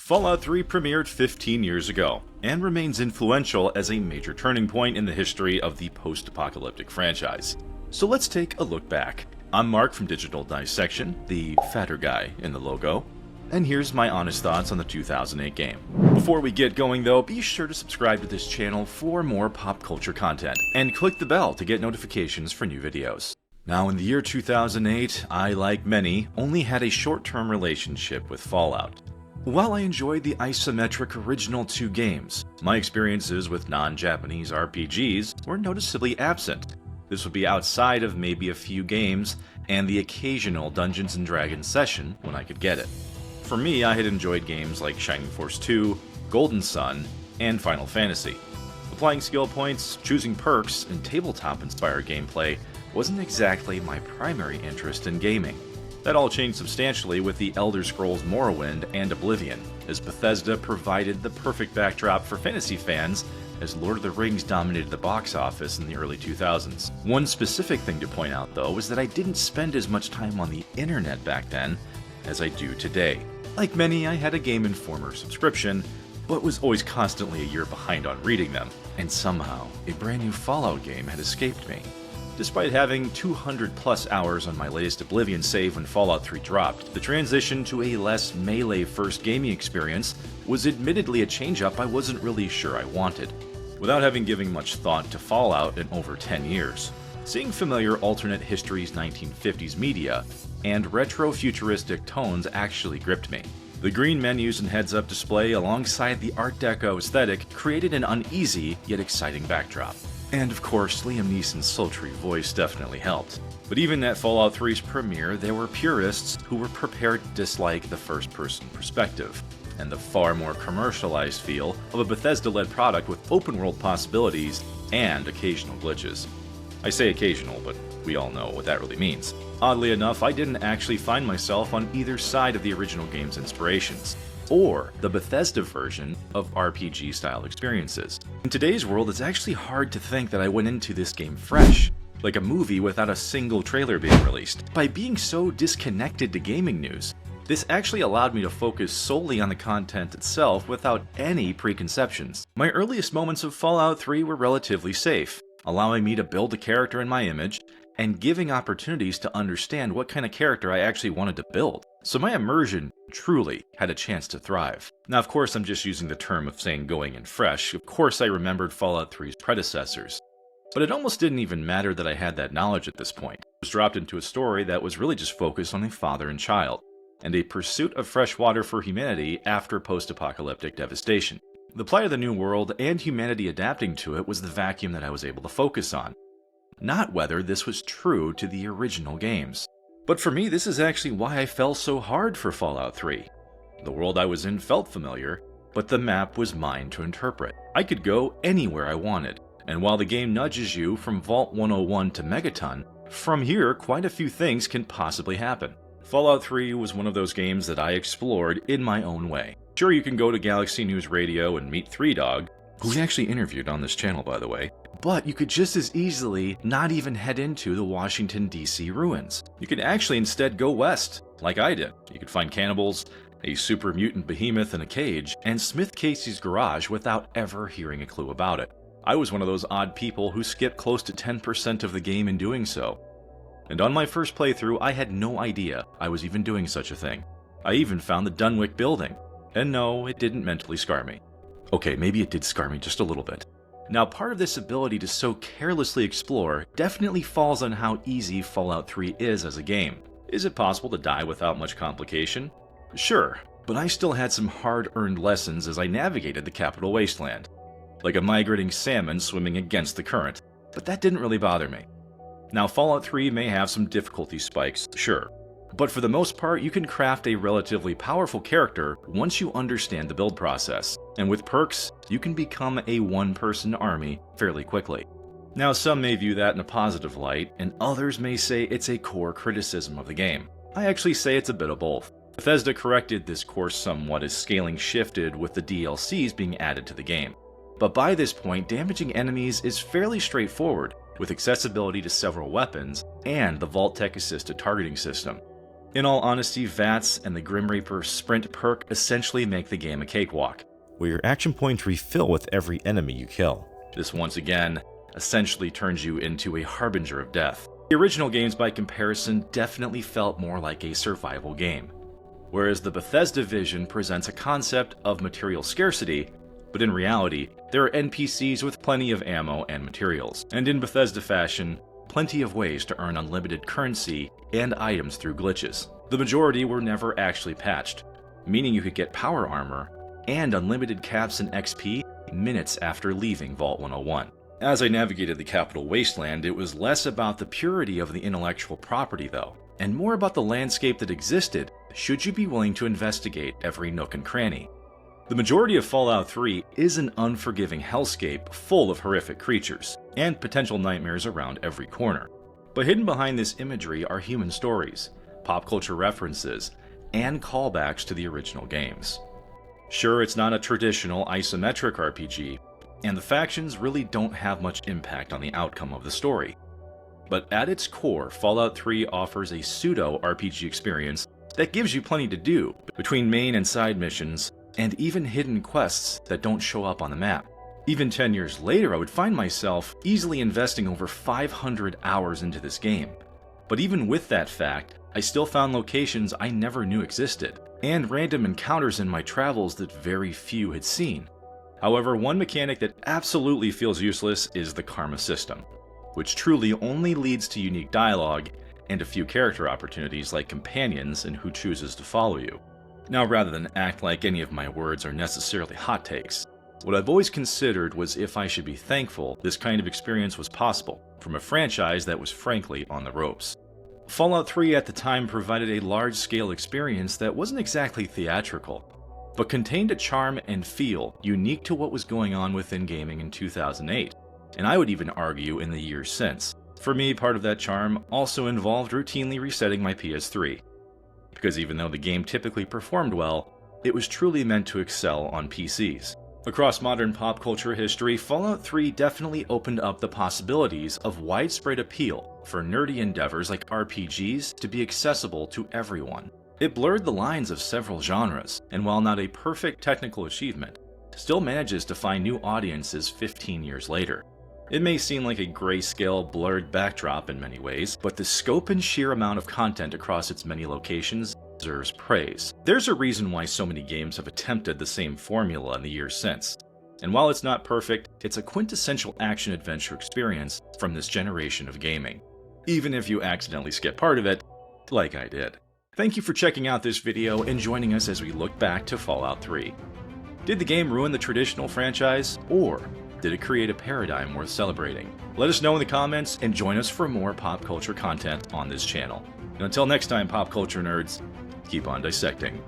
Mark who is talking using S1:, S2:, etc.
S1: Fallout 3 premiered 15 years ago, and remains influential as a major turning point in the history of the post-apocalyptic franchise. So let's take a look back. I'm Mark from Digital Dissection, the fatter guy in the logo, and here's my honest thoughts on the 2008 game. Before we get going though, be sure to subscribe to this channel for more pop culture content, and click the bell to get notifications for new videos. Now in the year 2008, I, like many, only had a short-term relationship with Fallout. While I enjoyed the isometric original 2 games, my experiences with non-Japanese RPGs were noticeably absent. This would be outside of maybe a few games and the occasional Dungeons & Dragons session when I could get it. For me, I had enjoyed games like Shining Force 2, Golden Sun, and Final Fantasy. Applying skill points, choosing perks, and tabletop-inspired gameplay wasn't exactly my primary interest in gaming. That all changed substantially with the Elder Scrolls Morrowind and Oblivion, as Bethesda provided the perfect backdrop for fantasy fans as Lord of the Rings dominated the box office in the early 2000s. One specific thing to point out though was that I didn't spend as much time on the internet back then as I do today. Like many, I had a Game Informer subscription, but was always constantly a year behind on reading them, and somehow a brand new Fallout game had escaped me. Despite having 200 plus hours on my latest Oblivion save when Fallout 3 dropped, the transition to a less melee-first gaming experience was admittedly a change-up I wasn't really sure I wanted. Without having given much thought to Fallout in over 10 years, seeing familiar alternate histories 1950s media and retro-futuristic tones actually gripped me. The green menus and heads-up display alongside the Art Deco aesthetic created an uneasy yet exciting backdrop. And of course, Liam Neeson's sultry voice definitely helped. But even at Fallout 3's premiere, there were purists who were prepared to dislike the first-person perspective, and the far more commercialized feel of a Bethesda-led product with open-world possibilities and occasional glitches. I say occasional, but we all know what that really means. Oddly enough, I didn't actually find myself on either side of the original game's inspirations, or the Bethesda version of RPG-style experiences. In today's world, it's actually hard to think that I went into this game fresh, like a movie without a single trailer being released. By being so disconnected to gaming news, this actually allowed me to focus solely on the content itself without any preconceptions. My earliest moments of Fallout 3 were relatively safe, allowing me to build a character in my image and giving opportunities to understand what kind of character I actually wanted to build. So my immersion truly had a chance to thrive. Now of course I'm just using the term of saying going in fresh. Of course I remembered Fallout 3's predecessors. But it almost didn't even matter that I had that knowledge at this point. I was dropped into a story that was really just focused on a father and child, and a pursuit of fresh water for humanity after post-apocalyptic devastation. The plight of the new world and humanity adapting to it was the vacuum that I was able to focus on, not whether this was true to the original games. But for me, this is actually why I fell so hard for Fallout 3. The world I was in felt familiar, but the map was mine to interpret. I could go anywhere I wanted, and while the game nudges you from Vault 101 to Megaton, from here quite a few things can possibly happen. Fallout 3 was one of those games that I explored in my own way. Sure, you can go to Galaxy News Radio and meet Three Dog, who we actually interviewed on this channel by the way, but you could just as easily not even head into the Washington, D.C. ruins. You could actually instead go west, like I did. You could find cannibals, a super mutant behemoth in a cage, and Smith Casey's garage without ever hearing a clue about it. I was one of those odd people who skipped close to 10% of the game in doing so. And on my first playthrough, I had no idea I was even doing such a thing. I even found the Dunwich building. And no, it didn't mentally scar me. Okay, maybe it did scar me just a little bit. Now, part of this ability to so carelessly explore definitely falls on how easy Fallout 3 is as a game. Is it possible to die without much complication? Sure, but I still had some hard-earned lessons as I navigated the Capital Wasteland, like a migrating salmon swimming against the current, but that didn't really bother me. Now, Fallout 3 may have some difficulty spikes, sure, but for the most part, you can craft a relatively powerful character once you understand the build process, and with perks, you can become a one-person army fairly quickly. Now, some may view that in a positive light, and others may say it's a core criticism of the game. I actually say it's a bit of both. Bethesda corrected this course somewhat as scaling shifted with the DLCs being added to the game. But by this point, damaging enemies is fairly straightforward, with accessibility to several weapons and the Vault-Tec assisted targeting system. In all honesty, VATS and the Grim Reaper sprint perk essentially make the game a cakewalk, where your action points refill with every enemy you kill. This once again essentially turns you into a harbinger of death. The original games by comparison definitely felt more like a survival game, whereas the Bethesda vision presents a concept of material scarcity, but in reality, there are NPCs with plenty of ammo and materials, and in Bethesda fashion, plenty of ways to earn unlimited currency and items through glitches. The majority were never actually patched, meaning you could get power armor and unlimited caps and XP minutes after leaving Vault 101. As I navigated the Capital Wasteland, it was less about the purity of the intellectual property though, and more about the landscape that existed should you be willing to investigate every nook and cranny. The majority of Fallout 3 is an unforgiving hellscape full of horrific creatures, and potential nightmares around every corner. But hidden behind this imagery are human stories, pop culture references, and callbacks to the original games. Sure, it's not a traditional isometric RPG, and the factions really don't have much impact on the outcome of the story. But at its core, Fallout 3 offers a pseudo-RPG experience that gives you plenty to do between main and side missions, and even hidden quests that don't show up on the map. Even 10 years later, I would find myself easily investing over 500 hours into this game. But even with that fact, I still found locations I never knew existed, and random encounters in my travels that very few had seen. However, one mechanic that absolutely feels useless is the karma system, which truly only leads to unique dialogue and a few character opportunities like companions and who chooses to follow you. Now, rather than act like any of my words are necessarily hot takes, what I've always considered was if I should be thankful this kind of experience was possible from a franchise that was frankly on the ropes. Fallout 3 at the time provided a large-scale experience that wasn't exactly theatrical, but contained a charm and feel unique to what was going on within gaming in 2008, and I would even argue in the years since. For me, part of that charm also involved routinely resetting my PS3, because even though the game typically performed well, it was truly meant to excel on PCs. Across modern pop culture history, Fallout 3 definitely opened up the possibilities of widespread appeal for nerdy endeavors like RPGs to be accessible to everyone. It blurred the lines of several genres, and while not a perfect technical achievement, still manages to find new audiences 15 years later. It may seem like a grayscale, blurred backdrop in many ways, but the scope and sheer amount of content across its many locations deserves praise. There's a reason why so many games have attempted the same formula in the years since, and while it's not perfect, it's a quintessential action-adventure experience from this generation of gaming, even if you accidentally skip part of it, like I did. Thank you for checking out this video and joining us as we look back to Fallout 3. Did the game ruin the traditional franchise, or did it create a paradigm worth celebrating? Let us know in the comments and join us for more pop culture content on this channel. And until next time, pop culture nerds, keep on dissecting.